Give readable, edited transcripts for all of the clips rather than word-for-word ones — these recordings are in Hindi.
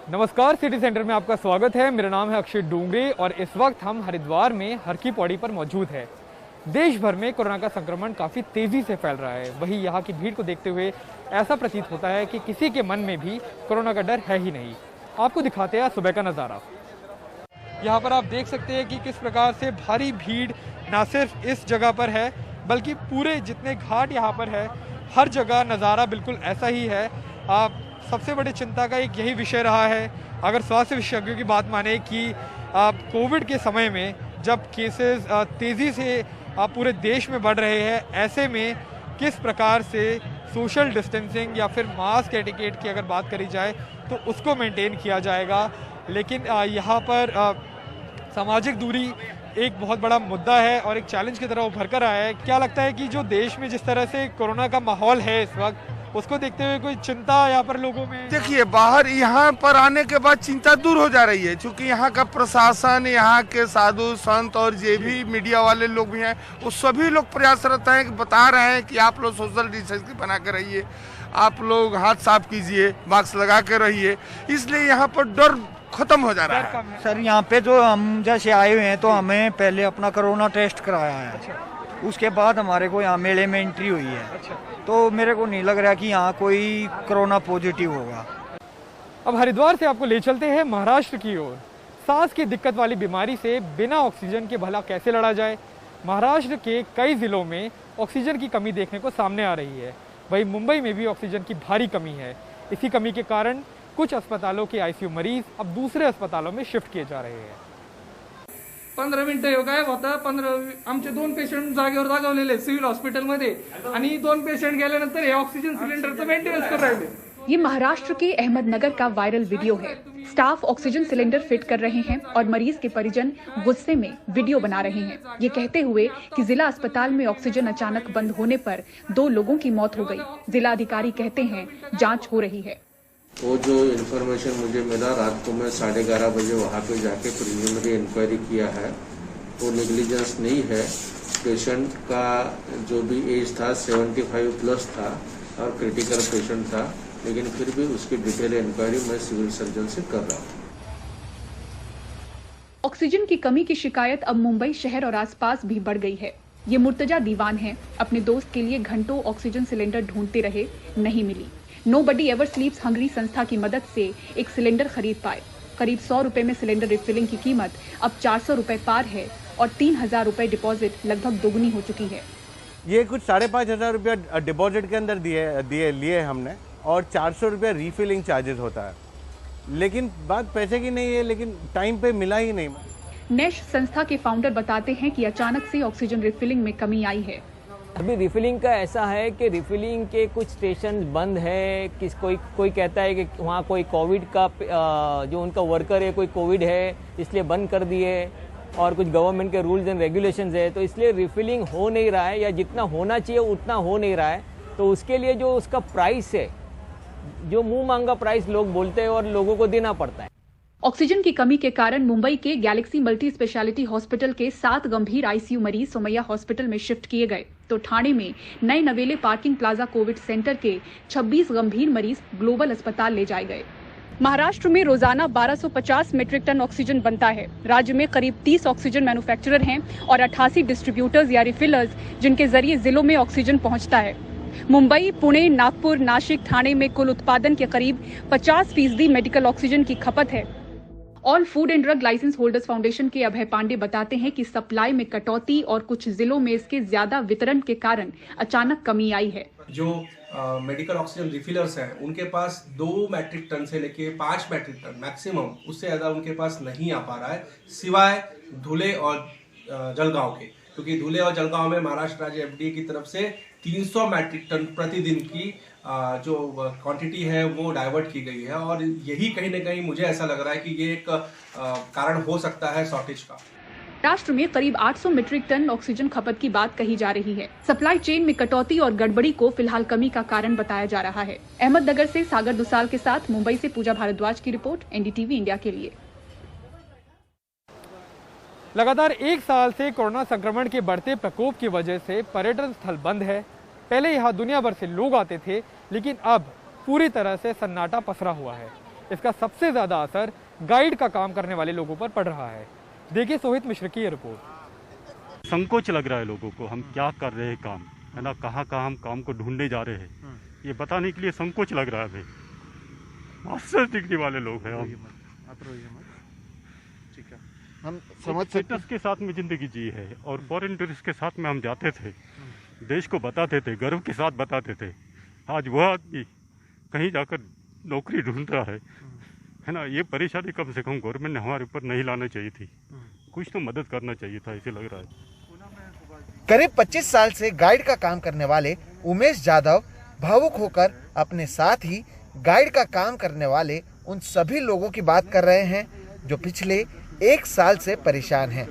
नमस्कार, सिटी सेंटर में आपका स्वागत है। मेरा नाम है अक्षय डूंगरे और इस वक्त हम हरिद्वार में हर की पौड़ी पर मौजूद है। देश भर में कोरोना का संक्रमण काफ़ी तेज़ी से फैल रहा है। वहीं यहाँ की भीड़ को देखते हुए ऐसा प्रतीत होता है कि किसी के मन में भी कोरोना का डर है ही नहीं। आपको दिखाते हैं सुबह का नज़ारा। यहाँ पर आप देख सकते हैं कि किस प्रकार से भारी भीड़ न सिर्फ इस जगह पर है बल्कि पूरे जितने घाट यहाँ पर है हर जगह नज़ारा बिल्कुल ऐसा ही है। सबसे बड़ी चिंता का एक यही विषय रहा है, अगर स्वास्थ्य विशेषज्ञों की बात माने, कि कोविड के समय में जब केसेस तेज़ी से पूरे देश में बढ़ रहे हैं, ऐसे में किस प्रकार से सोशल डिस्टेंसिंग या फिर मास्क एटिकेट की अगर बात करी जाए तो उसको मेंटेन किया जाएगा। लेकिन यहाँ पर सामाजिक दूरी एक बहुत बड़ा मुद्दा है और एक चैलेंज की तरह उभर कर आया है। क्या लगता है कि जो देश में जिस तरह से कोरोना का माहौल है इस वक्त, उसको देखते हुए कोई चिंता यहाँ पर लोगों में? देखिए, बाहर यहाँ पर आने के बाद चिंता दूर हो जा रही है, क्योंकि यहाँ का प्रशासन, यहाँ के साधु संत और जो भी मीडिया वाले लोग भी हैं, वो सभी लोग प्रयासरत हैं कि बता रहे हैं कि आप लोग सोशल डिस्टेंसिंग बना कर रहिए, आप लोग हाथ साफ कीजिए, मास्क लगा कर रहिए। इसलिए यहाँ पर डर खत्म हो जा रहा है। सर, यहाँ पे जो हम जैसे आए हुए हैं तो हमें पहले अपना कोरोना टेस्ट कराया है। उसके बाद हमारे को यहाँ मेले में एंट्री हुई है। तो मेरे को नहीं लग रहा कि यहाँ कोई कोरोना पॉजिटिव होगा। अब हरिद्वार से आपको ले चलते हैं महाराष्ट्र की ओर। सांस की दिक्कत वाली बीमारी से बिना ऑक्सीजन के भला कैसे लड़ा जाए। महाराष्ट्र के कई जिलों में ऑक्सीजन की कमी देखने को सामने आ रही है। वहीं मुंबई में भी ऑक्सीजन की भारी कमी है। इसी कमी के कारण कुछ अस्पतालों के आईसीयू मरीज अब दूसरे अस्पतालों में शिफ्ट किए जा रहे हैं। 15 मिनिटं गायब होता. 15 आमचे 2 पेशंट जागेवर दाखवलेले सिव्हिल हॉस्पिटलमध्ये आणि 2 पेशंट गेल्यानंतर हे ऑक्सीजन सिलेंडरचं मेंटेनन्स करू राहिले. ये महाराष्ट्र के अहमदनगर का वायरल वीडियो है। स्टाफ ऑक्सीजन सिलेंडर फिट कर रहे हैं और मरीज के परिजन गुस्से में वीडियो बना रहे हैं, ये कहते हुए कि जिला अस्पताल में ऑक्सीजन अचानक बंद होने पर 2 लोगों की मौत हो गई। जिला अधिकारी कहते हैं जांच हो रही है। वो जो इन्फॉर्मेशन मुझे मिला, रात को मैं 11:30 बजे वहाँ पे जाके प्रिलिमिनरी इंक्वायरी किया है। वो नेग्लिजेंस नहीं है। पेशेंट का जो भी एज था 75 प्लस था और क्रिटिकल पेशेंट था, लेकिन फिर भी उसकी डिटेल इंक्वायरी मैं सिविल सर्जन से कर रहा हूँ। ऑक्सीजन की कमी की शिकायत अब मुंबई शहर और आसपास भी बढ़ गई है। ये मुर्तजा दीवान है, अपने दोस्त के लिए घंटों ऑक्सीजन सिलेंडर ढूंढते रहे, नहीं मिली। नोबडी एवर स्लीप्स हंग्री संस्था की मदद से एक सिलेंडर खरीद पाए। करीब 100 रुपए में सिलेंडर रिफिलिंग की कीमत अब 400 रुपए पार है और 3000 रुपए डिपॉजिट लगभग दोगुनी हो चुकी है। ये कुछ 5,500 रुपया डिपॉजिट के अंदर लिए हमने और 400 रुपया रीफिलिंग चार्जेस होता है। लेकिन बात पैसे की नहीं है, लेकिन टाइम पे मिला ही नहीं। नेश संस्था के फाउंडर बताते हैं कि अचानक से ऑक्सीजन रिफिलिंग में कमी आई है। अभी रिफिलिंग का ऐसा है कि रिफिलिंग के कुछ स्टेशन बंद है। कोई कहता है कि वहाँ कोई कोविड का जो उनका वर्कर है कोई कोविड है इसलिए बंद कर दिए, और कुछ गवर्नमेंट के रूल्स एंड रेगुलेशंस है, तो इसलिए रिफिलिंग हो नहीं रहा है या जितना होना चाहिए उतना हो नहीं रहा है। तो उसके लिए जो उसका प्राइस है, जो मुंह मांगा प्राइस लोग बोलते हैं और लोगों को देना पड़ता है। ऑक्सीजन की कमी के कारण मुंबई के गैलेक्सी मल्टी स्पेशलिटी हॉस्पिटल के 7 गंभीर आईसीयू मरीज सोमैया हॉस्पिटल में शिफ्ट किए गए, तो ठाणे में नए नवेले पार्किंग प्लाजा कोविड सेंटर के 26 गंभीर मरीज ग्लोबल अस्पताल ले जाए गए। महाराष्ट्र में रोजाना 1250 मीट्रिक टन ऑक्सीजन बनता है। राज्य में करीब 30 ऑक्सीजन मैन्युफैक्चरर हैं और 88 डिस्ट्रीब्यूटर्स या रिफिलर्स, जिनके जरिए जिलों में ऑक्सीजन पहुंचता है। मुंबई, पुणे, नागपुर, नासिक, ठाणे में कुल उत्पादन के करीब 50% मेडिकल ऑक्सीजन की खपत है। All food and drug licence holders foundation के अभय पांडे बताते हैं कि सप्लाई में कटौती और कुछ जिलों में इसके ज्यादा वितरण के कारण अचानक कमी आई है। जो मेडिकल ऑक्सीजन रिफिलर्स हैं, उनके पास 2 मैट्रिक टन से लेके 5 मैट्रिक टन मैक्सिमम, उससे ज्यादा उनके पास नहीं आ पा रहा है, सिवाय धुले और जलगांव के। क्योंकि धुले और जलगांव में महाराष्ट्र राज्य एफडीए की तरफ से 300 मैट्रिक टन प्रतिदिन की जो क्वांटिटी है वो डाइवर्ट की गई है, और यही कहीं ना कहीं मुझे ऐसा लग रहा है कि ये एक कारण हो सकता है शॉर्टेज का। राष्ट्र में करीब 800 मीट्रिक टन ऑक्सीजन खपत की बात कही जा रही है। सप्लाई चेन में कटौती और गड़बड़ी को फिलहाल कमी का कारण बताया जा रहा है। अहमदनगर से सागर दुसाल के साथ मुंबई से पूजा भारद्वाज की रिपोर्ट, एनडीटीवी इंडिया के लिए। लगातार 1 साल से कोरोना संक्रमण के बढ़ते प्रकोप की वजह से पर्यटन स्थल बंद है। पहले यहाँ दुनिया भर से लोग आते थे, लेकिन अब पूरी तरह से सन्नाटा पसरा हुआ है। इसका सबसे ज़्यादा असर गाइड का काम करने वाले लोगों पर पड़ रहा है। देखिए सोहित मिश्र की ये रिपोर्ट। संकोच लग रहा है लोगों को, हम क्या कर रहे हैं काम, है ना, कहाँ हम काम को ढूंढने जा रहे हैं, ये बताने के लिए संकोच लग रहा है भाई। मास्टर्स डिग्री वाले लोग हैं हम समझ फिटनेस के साथ में ज़िंदगी जी है, और फॉरेन टूरिस्ट के साथ में हम जाते थे, देश को बताते थे, गर्व के साथ बताते थे। आज वह आदमी कहीं जाकर नौकरी ढूंढ रहा है ना। ये परेशानी कम से कम गवर्नमेंट ने हमारे ऊपर नहीं लाना चाहिए थी, कुछ तो मदद करना चाहिए था, ऐसे लग रहा है। करीब 25 साल से गाइड का काम करने वाले उमेश जाधव भावुक होकर अपने साथ ही गाइड का काम करने वाले उन सभी लोगों की बात कर रहे हैं जो पिछले 1 साल से परेशान हैं।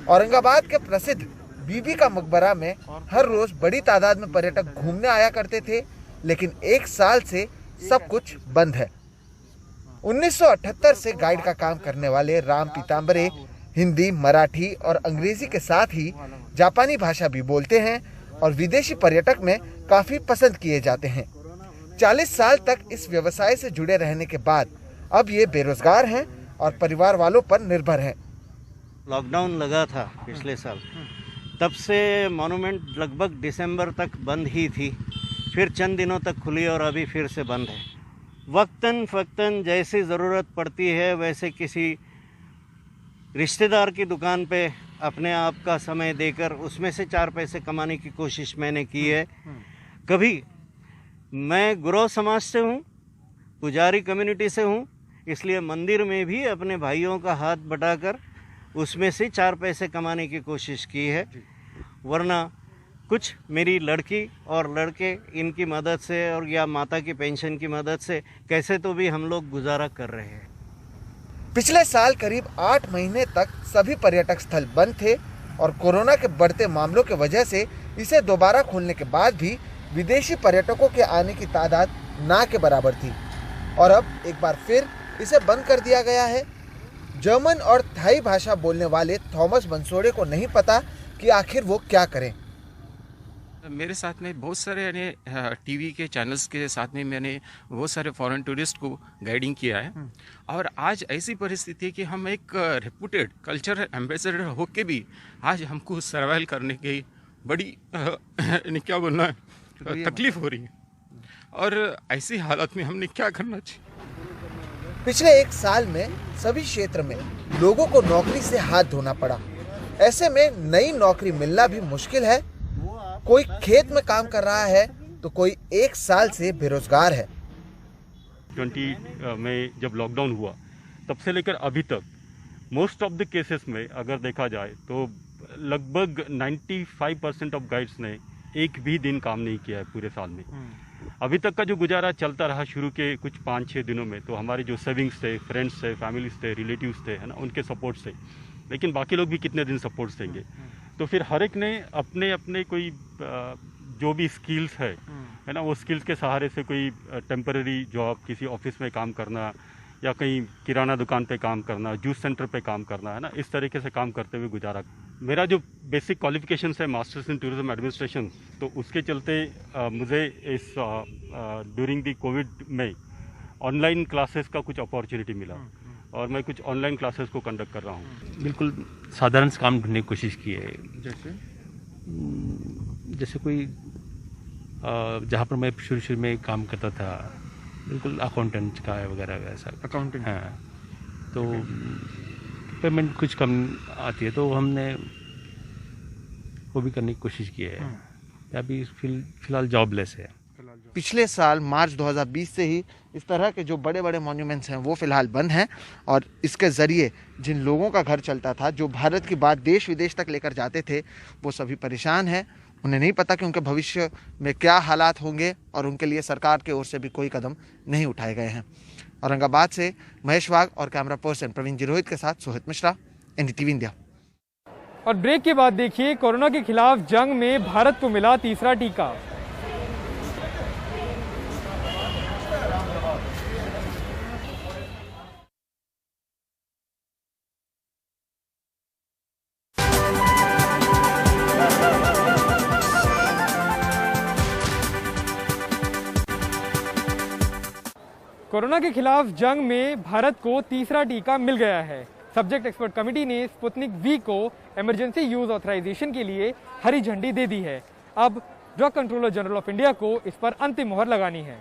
औरंगाबाद के प्रसिद्ध बीबी का मकबरा में हर रोज बड़ी तादाद में पर्यटक घूमने आया करते थे, लेकिन 1 साल से सब कुछ बंद है। 1978 से गाइड का काम करने वाले राम पीताम्बरे हिंदी, मराठी और अंग्रेजी के साथ ही जापानी भाषा भी बोलते हैं और विदेशी पर्यटक में काफी पसंद किए जाते हैं। 40 साल तक इस व्यवसाय से जुड़े रहने के बाद अब ये बेरोजगार हैं और परिवार वालों पर निर्भर हैं। लॉकडाउन लगा था पिछले साल, तब से मॉन्यूमेंट लगभग दिसंबर तक बंद ही थी, फिर चंद दिनों तक खुली और अभी फिर से बंद है। वक्तन फ़क्तन जैसी ज़रूरत पड़ती है वैसे किसी रिश्तेदार की दुकान पे अपने आप का समय देकर उसमें से 4 पैसे कमाने की कोशिश मैंने की है। कभी मैं गुरव समाज से हूँ, पुजारी कम्युनिटी से हूँ, इसलिए मंदिर में भी अपने भाइयों का हाथ बटाकर उसमें से 4 पैसे कमाने की कोशिश की है, वरना कुछ मेरी लड़की और लड़के इनकी मदद से और या माता की पेंशन की मदद से कैसे तो भी हम लोग गुजारा कर रहे हैं। पिछले साल करीब 8 महीने तक सभी पर्यटक स्थल बंद थे और कोरोना के बढ़ते मामलों की वजह से इसे दोबारा खोलने के बाद भी विदेशी पर्यटकों के आने की तादाद ना के बराबर थी और अब एक बार फिर इसे बंद कर दिया गया है। जर्मन और थाई भाषा बोलने वाले थॉमस बंसोड़े को नहीं पता कि आखिर वो क्या करें। मेरे साथ में बहुत सारे यानी टीवी के चैनल्स के साथ में मैंने बहुत सारे फॉरेन टूरिस्ट को गाइडिंग किया है और आज ऐसी परिस्थिति है कि हम एक रेपुटेड कल्चरल एम्बेसडर होके भी आज हमको सर्वाइव करने की बड़ी क्या बोलना है तकलीफ हो रही है और ऐसी हालत में हमने क्या करना चाहिए। पिछले 1 साल में सभी क्षेत्र में लोगों को नौकरी से हाथ धोना पड़ा। ऐसे में नई नौकरी मिलना भी मुश्किल है। कोई खेत में काम कर रहा है तो कोई 1 साल से बेरोजगार है। 20 में जब लॉकडाउन हुआ तब से लेकर अभी तक मोस्ट ऑफ द केसेस में अगर देखा जाए तो लगभग 95% ऑफ गाइड्स ने एक भी दिन काम नहीं किया है पूरे साल में। अभी तक का जो गुजारा चलता रहा शुरू के कुछ 5-6 दिनों में, तो हमारे जो सेविंग्स थे, फ्रेंड्स थे, फैमिलीज थे, रिलेटिव्स थे, है ना, उनके सपोर्ट से, लेकिन बाकी लोग भी कितने दिन सपोर्ट देंगे। तो फिर हर एक ने अपने अपने कोई जो भी स्किल्स है ना, वो स्किल्स के सहारे से कोई टेम्पररी जॉब, किसी ऑफिस में काम करना या कहीं किराना दुकान पे काम करना, जूस सेंटर पे काम करना, है ना, इस तरीके से काम करते हुए गुजारा। मेरा जो बेसिक क्वालिफिकेशंस है मास्टर्स इन टूरिज्म एडमिनिस्ट्रेशन, तो उसके चलते मुझे इस ड्यूरिंग दी कोविड में ऑनलाइन क्लासेस का कुछ अपॉर्चुनिटी मिला और मैं कुछ ऑनलाइन क्लासेस को कंडक्ट कर रहा हूँ। बिल्कुल साधारण से काम ढूंढने की कोशिश की है, जैसे कोई जहाँ पर मैं शुरू में काम करता था, बिल्कुल अकाउंटेंट का वगैरह वैसा अकाउंटेंट। हाँ, तो पेमेंट कुछ कम आती है तो हमने वो भी करने की कोशिश की है। अभी फिलहाल जॉबलेस है। पिछले साल मार्च 2020 से ही इस तरह के जो बड़े बड़े मॉन्यूमेंट्स हैं वो फिलहाल बंद हैं और इसके ज़रिए जिन लोगों का घर चलता था, जो भारत की बात देश विदेश तक लेकर जाते थे, वो सभी परेशान हैं। उन्हें नहीं पता कि उनके भविष्य में क्या हालात होंगे और उनके लिए सरकार की ओर से भी कोई कदम नहीं उठाए गए हैं। औरंगाबाद से महेश वाघ और कैमरा पर्सन प्रवीण जिरोहित के साथ सोहित मिश्रा, एनडीटीवी इंडिया। और ब्रेक के बाद देखिए कोरोना के खिलाफ जंग में भारत को मिला तीसरा टीका। कोरोना के खिलाफ जंग में भारत को तीसरा टीका मिल गया है। सब्जेक्ट एक्सपर्ट कमेटी ने स्पुतनिक वी को इमरजेंसी यूज ऑथराइजेशन के लिए हरी झंडी दे दी है। अब drug controller general of India को इस पर अंतिम मोहर लगानी है।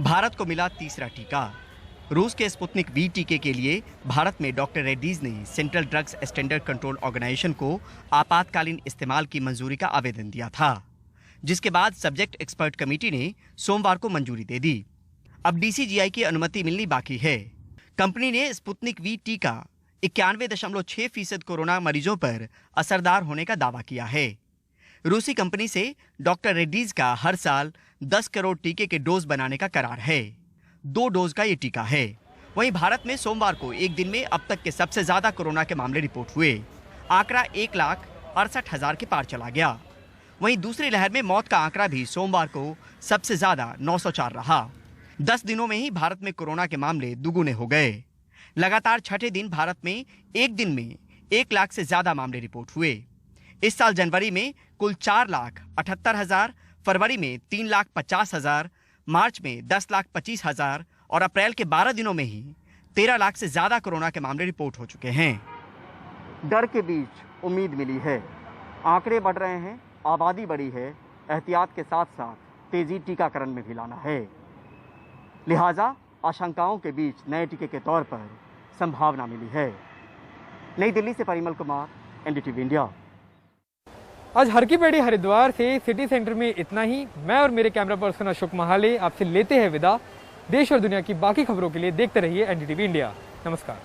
भारत को मिला तीसरा टीका। रूस के स्पुतनिक वी टीके के लिए भारत में डॉक्टर रेड्डीज ने central drugs standard control organisation को आपातकालीन इस्तेमाल की मंजूरी का आवेदन दिया था, जिसके बाद सब्जेक्ट एक्सपर्ट कमेटी ने सोमवार को मंजूरी दे दी। अब DCGI की अनुमति मिलनी बाकी है। कंपनी ने स्पुतनिक वी टीका 91.6% कोरोना मरीजों पर असरदार होने का दावा किया है। रूसी कंपनी से डॉक्टर रेड्डीज का हर साल 10 करोड़ टीके के डोज बनाने का करार है। 2 डोज का ये टीका है। वहीं भारत में सोमवार को एक दिन में अब तक के सबसे ज्यादा कोरोना के मामले रिपोर्ट हुए। आंकड़ा 1,68,000 के पार चला गया। वहीं दूसरी लहर में मौत का आंकड़ा भी सोमवार को सबसे ज्यादा 904 रहा। 10 दिनों में ही भारत में कोरोना के मामले दुगुने हो गए। लगातार छठे दिन भारत में एक दिन में 1 लाख से ज्यादा मामले रिपोर्ट हुए। इस साल जनवरी में कुल 4,78,000, फरवरी में 3,50,000, मार्च में 10,25,000 और अप्रैल के 12 दिनों में ही 13 लाख से ज्यादा कोरोना के मामले रिपोर्ट हो चुके हैं। डर के बीच उम्मीद मिली है। आंकड़े बढ़ रहे हैं, आबादी बढ़ी है। एहतियात के साथ साथ तेजी टीकाकरण में भी लाना है। लिहाजा आशंकाओं के बीच नए टीके के तौर पर संभावना मिली है। नई दिल्ली से परिमल कुमार, NDTV इंडिया। आज हर की पेड़ी हरिद्वार से सिटी सेंटर में इतना ही। मैं और मेरे कैमरा पर्सन अशोक महाले आपसे लेते हैं विदा। देश और दुनिया की बाकी खबरों के लिए देखते रहिए NDTV इंडिया। नमस्कार।